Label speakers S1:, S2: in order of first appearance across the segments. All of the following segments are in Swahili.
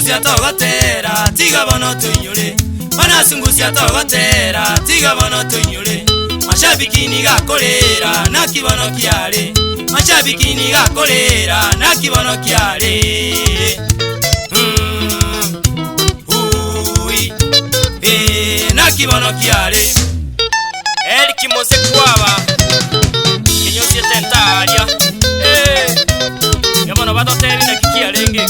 S1: sungusia togotera tiga bono tuinyure bana sungusia togotera tiga bono tuinyure mashabiki ni gakorera na kibono kiare mashabiki ni gakorera na kibono kiare na kibono kiare
S2: El kimose kwaba kinyosi tentaria yabono badotebi na kikiarenge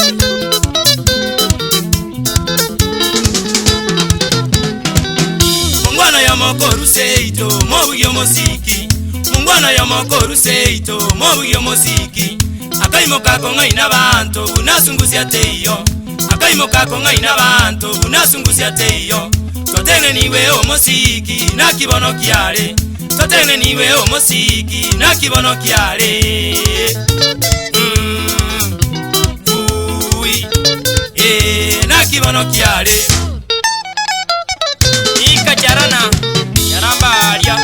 S1: mungwana ya mokoru seito mobugyo mosiki mungwana ya mokoru seito mobugyo mosiki akaimo kako ngaina bantu unasungusia teyo akaimo kako ngaina bantu unasungusia teyo totene niwe omosiki na kibono kiare totene niwe omosiki na kibono kiare na kibono kiare
S2: ika charana yaramba aria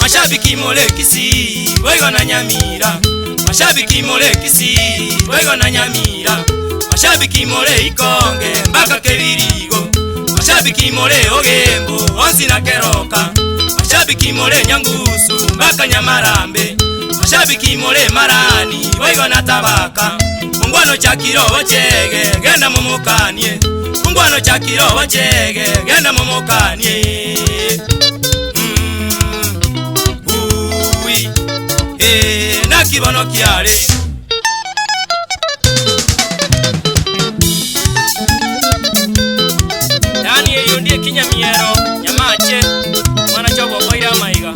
S1: mashabiki molekisi wego na nyamira mashabiki molekisi wego na nyamira mashabiki mole ikonge mpaka kebirigo mashabiki mole ogembo onsi na keroka mashabiki mole nyangusu mpaka nyamarambe mashabiki mole marani wego na tabaka mungwano chakirobo chege genda momokanie mungwano chakirobo chege genda momokanie na kibono kiare
S2: Dani eyo ndiye kinyamiero nyamache mwana chobo koira maiga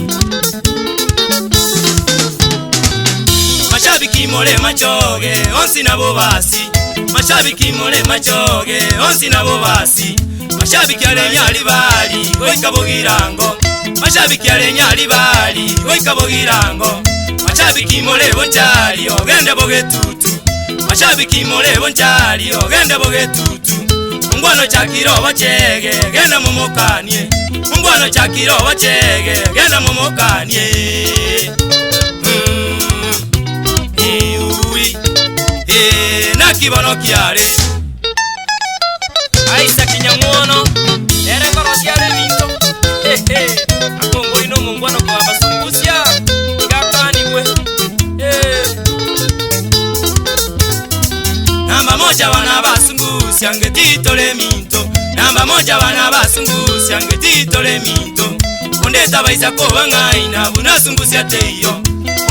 S1: mashabiki mole machoge onsi na bobasi mashabiki mole machoge onsi na bobasi mashabiki alenyali bali goikabogirango mashabiki alenyali bali goikabogirango mashabiki mole bonjali ogende bogetutu mashabiki mole bonjali ogende bogetutu mungwano chakirobo chege genda momokanie mungwano chakirobo chege genda momokanie na kibono kiare
S2: aisa kinyamuono ere korosiare vinto akongo ino mungwano kwa basungusia igakaniwe
S1: namba moja wana basungusia ngetitole minto namba moja wana basungusia ngetitole minto ondeta baisa ko bangaina bunasungusia teyo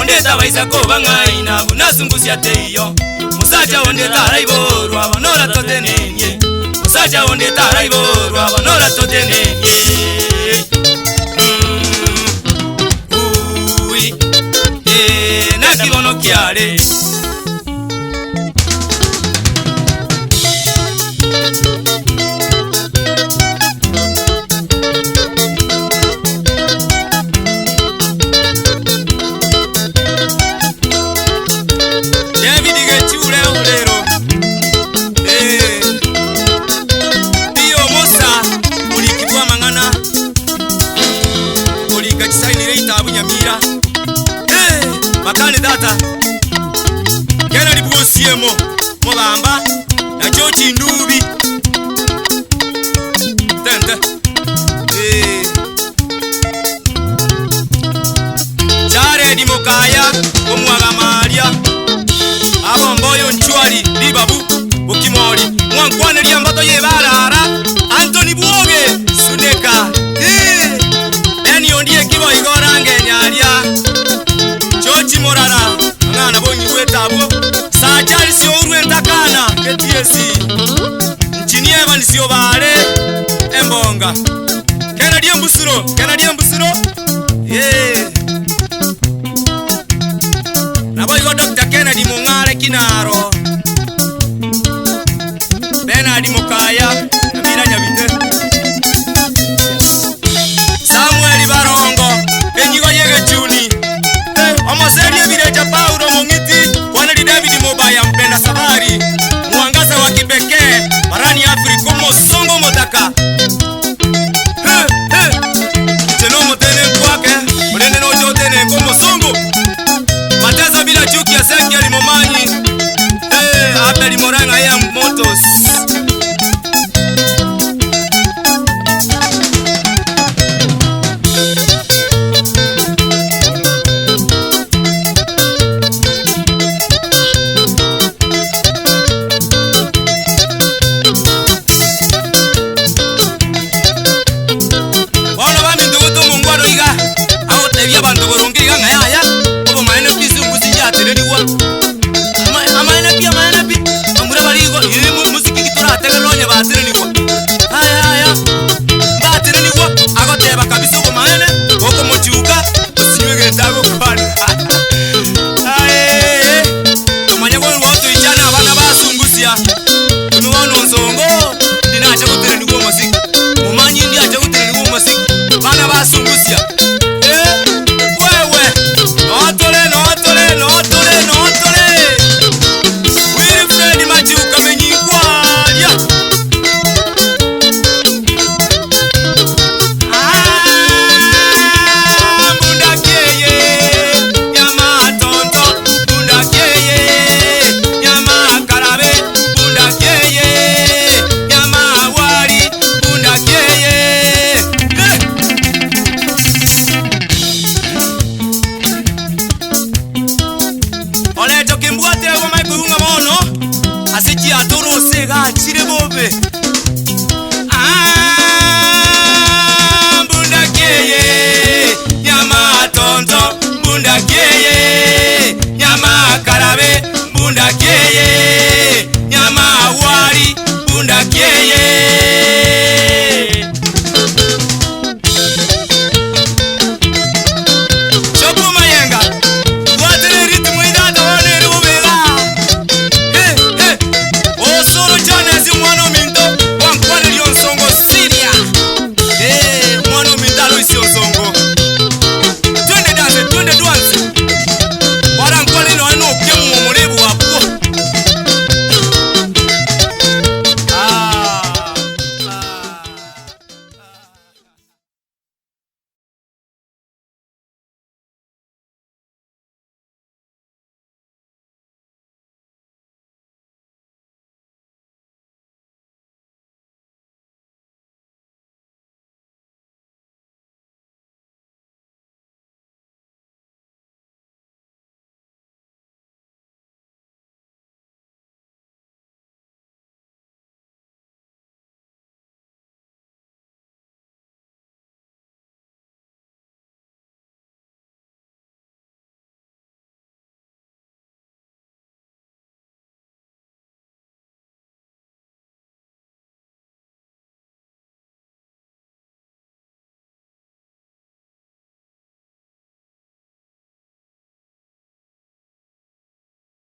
S1: ondeta baisa ko bangaina bunasungusia teyo musacha ondeta raiborwa abanora totenenye musacha ondeta raiborwa abanora totenenye na kibono kiare makani data kena libuosiemo mobamba na chochi ndubi tende chare di mokaya omwaga maria abo mboyo nchwali libabu ukimori mwankwane liambato yebarara Anthony Buoge Sudeka eni ondie kibo igorange nyaria chochi morara ngana bonyi wetabo sajali sio urwentakana ketiesi nchini eva nisio bare embonga Kennedy Mbusiro nabo igo Dr. Kennedy Mungare Kinaro Bernard Mukaya Nabira Nyabite Samuel Barongo enyigo yege chuni Omoseri ebireja Paulo Mongiti Waneli David Mobaya mpenda safari mwangaza wa kipekee barani Afrika Mosongo Motaka Cheno motene kwake bantu